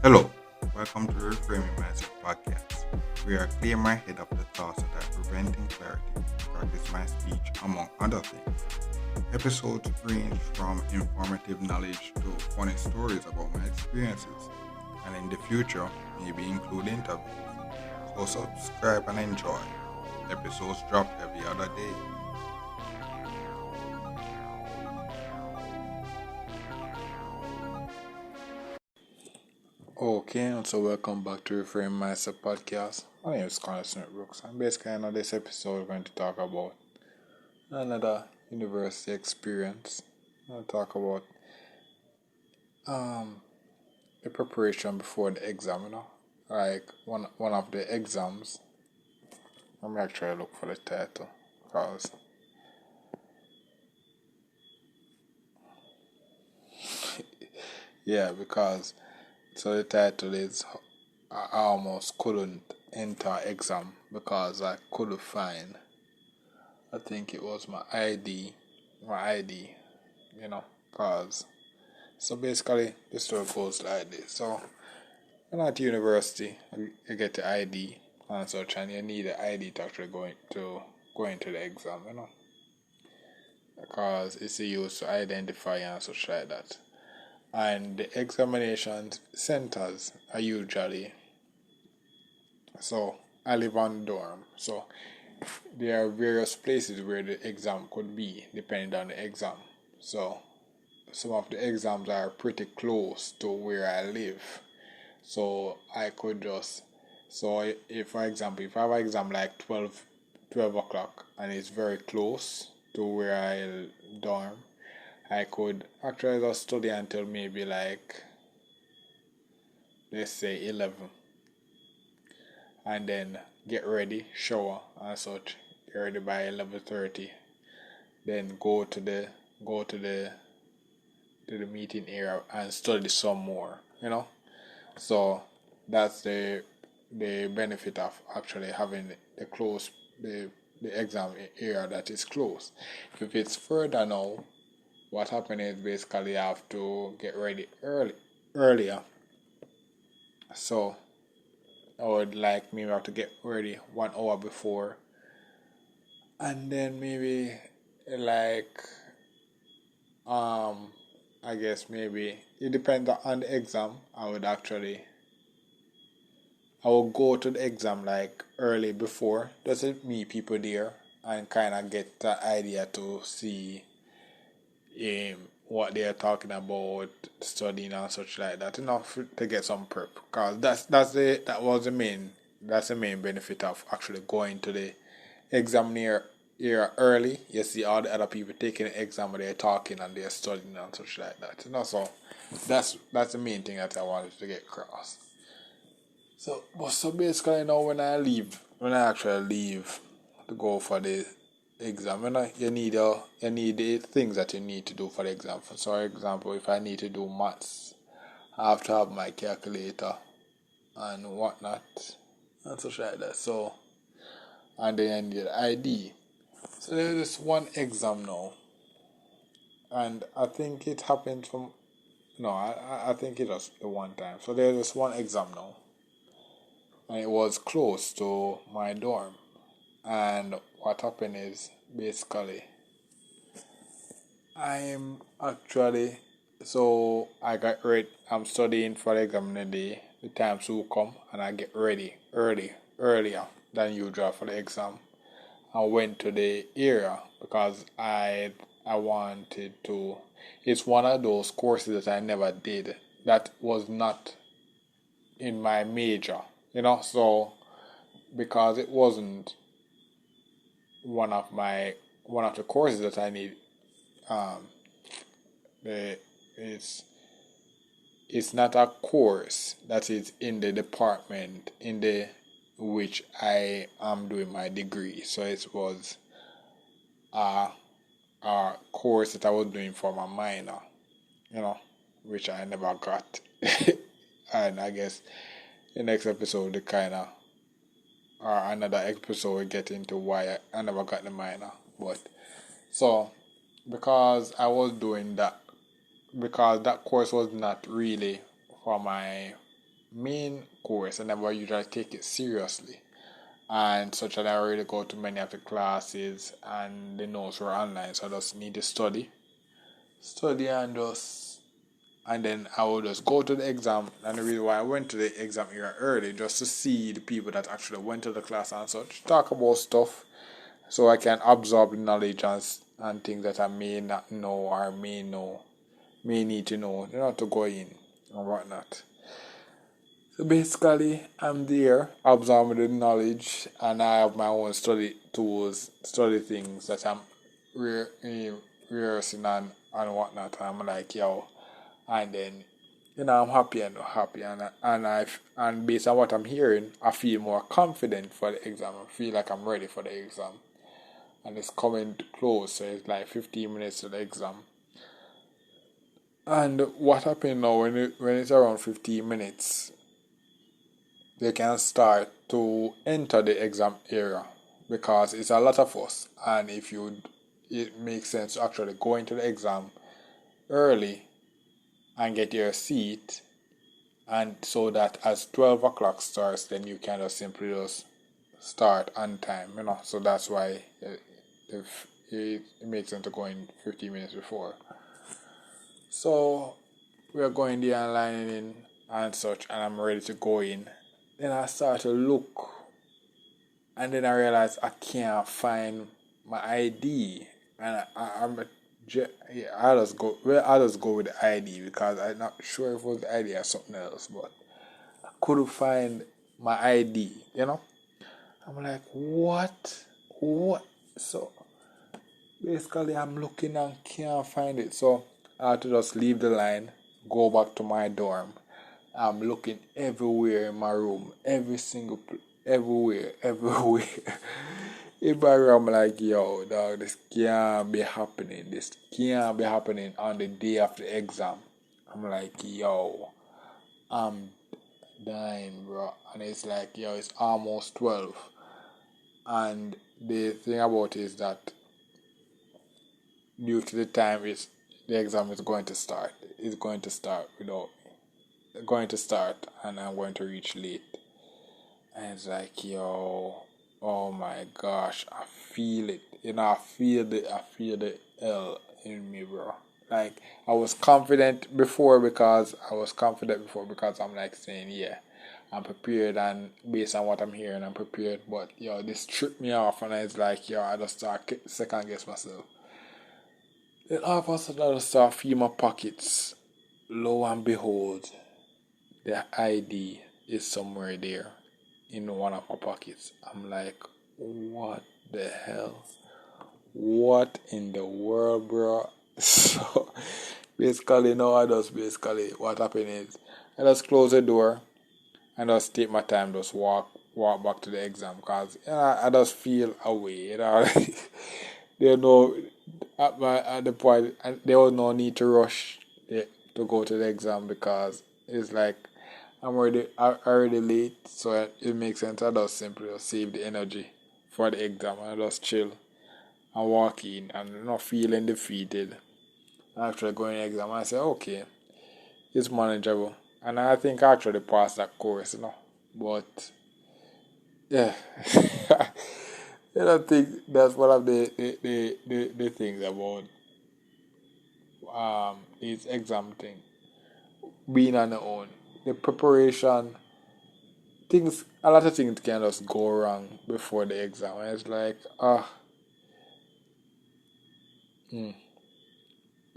Hello, welcome to the Reframing Mindset podcast. We are clear my head of the thoughts that are preventing clarity to practice my speech, among other things. Episodes range from informative knowledge to funny stories about my experiences, and in the future, maybe include interviews. So subscribe and enjoy. Episodes drop every other day. Okay, and so welcome back to Reframe Mindset Podcast. My name is Carson Brooks, and basically, in this episode, we're going to talk about another university experience. I'll talk about the preparation before the exam. Like one of the exams. Let me actually look for the title, because because so the title is I almost couldn't enter exam because I couldn't find. I think it was my ID, cause so basically the story goes like this. So when at university, you get the ID and such, and you need the ID to actually go into the exam, because it's used to identify and such like that. And the examination centers are usually, so I live on dorm, so there are various places where the exam could be depending on the exam. So some of the exams are pretty close to where I live. So I could just, so if for example, if I have an exam like 12 o'clock and it's very close to where I dorm, I could actually just study until maybe like, let's say 11, and then get ready, shower and such, get ready by 11:30, then go to the meeting area and study some more, So that's the benefit of actually having the exam area that is close. If it's further now, what happens is basically you have to get ready earlier. So I would like maybe have to get ready 1 hour before, and then maybe like I guess maybe it depends on the exam. I will go to the exam like early before, just to meet people there and kind of get the idea to see what they are talking about, studying and such like that, to get some prep. Cause that's the main benefit of actually going to the exam near here early. You see all the other people taking the exam, and they're talking and they're studying and such like that. So that's the main thing that I wanted to get across. So basically, when I actually leave to go for the exam, you need the things that you need to do for the exam. So, for example, if I need to do maths, I have to have my calculator and whatnot and such like that. So, and then I need the ID. So there's this one exam now, and I think it happened from no, I think it was the one time. So there's this one exam now, and it was close to my dorm. And what happened is basically I'm actually, so I got ready. I'm studying for the exam in the day. The time to come, and I get ready earlier than usual for the exam. I went to the area because I wanted to. It's one of those courses that I never did. That was not in my major, So because it wasn't one of the courses that I need, it's not a course that is in the department in the which I am doing my degree. So it was a course that I was doing for my minor, which I never got. And I guess the next episode, the kind of or another episode we get into why I never got the minor. But so because I was doing that, because that course was not really for my main course, I never usually take it seriously. And such that I already go to many of the classes and the notes were online, so I just need to study and then I will just go to the exam. And the reason why I went to the exam here early, just to see the people that actually went to the class and such, talk about stuff, so I can absorb the knowledge and things that I may not know or may need to know, to go in and whatnot. So basically, I'm there absorbing the knowledge, and I have my own study tools, study things that I'm rehearsing and whatnot. And I'm like, yo, and then I'm happy and based on what I'm hearing, I feel more confident for the exam. I feel like I'm ready for the exam, and it's coming close. So it's like 15 minutes to the exam. And what happened now when it's around 15 minutes? They can start to enter the exam area because it's a lot of us, and it makes sense to actually go into the exam early and get your seat, and so that as 12 o'clock starts, then you can just simply just start on time, so that's why it makes sense to go in 15 minutes before. So we're going there and lining in and such, and I'm ready to go in. Then I start to look, and then I realize I can't find my ID, and I just go with the ID because I'm not sure if it was the ID or something else, but I couldn't find my ID. I'm like, what? So basically, I'm looking and can't find it. So I had to just leave the line, go back to my dorm. I'm looking everywhere in my room, everywhere. In my room, I'm like, yo, dog, this can't be happening. This can't be happening on the day of the exam. I'm like, yo, I'm dying, bro. And it's like, yo, it's almost 12. And the thing about it is that due to the time the exam is going to start, it's going to start and I'm going to reach late. And it's like, yo, oh my gosh, I feel it. I feel the L in me, bro. Like I was confident before because I'm like saying, yeah, I'm prepared, and based on what I'm hearing, I'm prepared. But yo, this tripped me off, and it's like, yo, I just start second guess myself. Then all of a sudden, I just start feel my pockets. Lo and behold, the ID is somewhere there in one of my pockets. I'm like, what the hell? What in the world, bro? So basically, what happened is I just close the door and just take my time, just walk back to the exam because I just feel away. There's no at the point, and there was no need to rush to go to the exam because it's like I'm already late, so it makes sense. I just simply just save the energy for the exam and I just chill and walk in and not feeling defeated after going to the exam. I say, okay, it's manageable, and I think I actually passed that course, But yeah, I think that's one of the things about this exam thing, being on the own, the preparation. A lot of things can just go wrong before the exam. And it's like,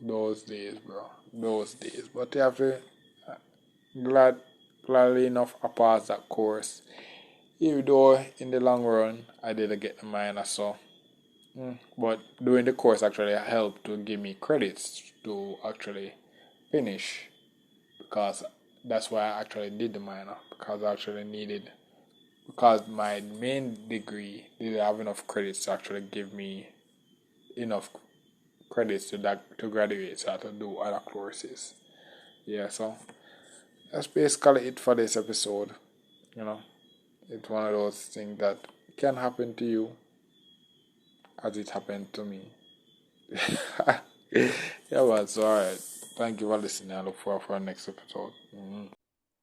those days, bro, those days. But you have to gladly enough, I passed that course. Even though in the long run, I didn't get the minor, so. But doing the course actually helped to give me credits to actually finish, because that's why I actually did the minor, because I actually needed, because my main degree didn't have enough credits to actually give me enough credits to graduate, so I had to do other courses. Yeah, so that's basically it for this episode. It's one of those things that can happen to you as it happened to me. Yeah, man. So, alright. Thank you for listening. I look forward for our next episode.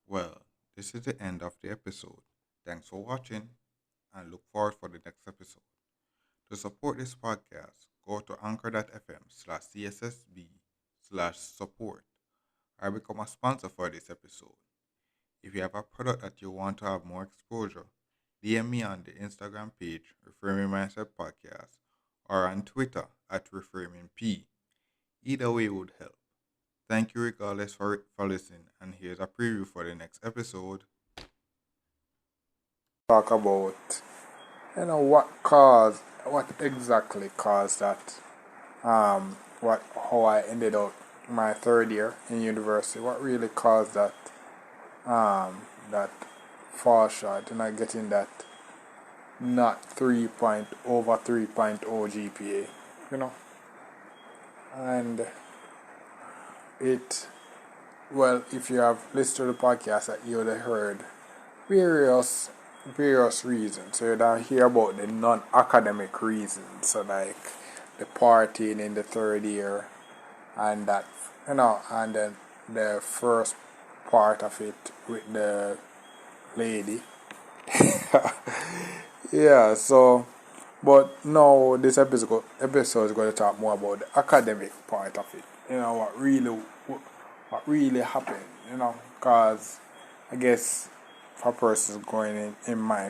Well, this is the end of the episode. Thanks for watching and look forward for the next episode. To support this podcast, go to anchor.fm/cssb/support or become a sponsor for this episode. If you have a product that you want to have more exposure, DM me on the Instagram page, Reframing Mindset Podcast, or on Twitter at ReframingP. Either way would help. Thank you regardless for listening, and here's a preview for the next episode. Talk about what exactly caused that. How I ended up my third year in university. What really caused that fall short and not getting that not 3.0 GPA, you know, and it well, if you have listened to the podcast, that you would have heard various reasons. So you don't hear about the non-academic reasons, so like the partying in the third year, and that and then the first part of it with the lady. Yeah, so but no, this episode is going to talk more about the academic part of it. What really happened. Because I guess if a person is going in my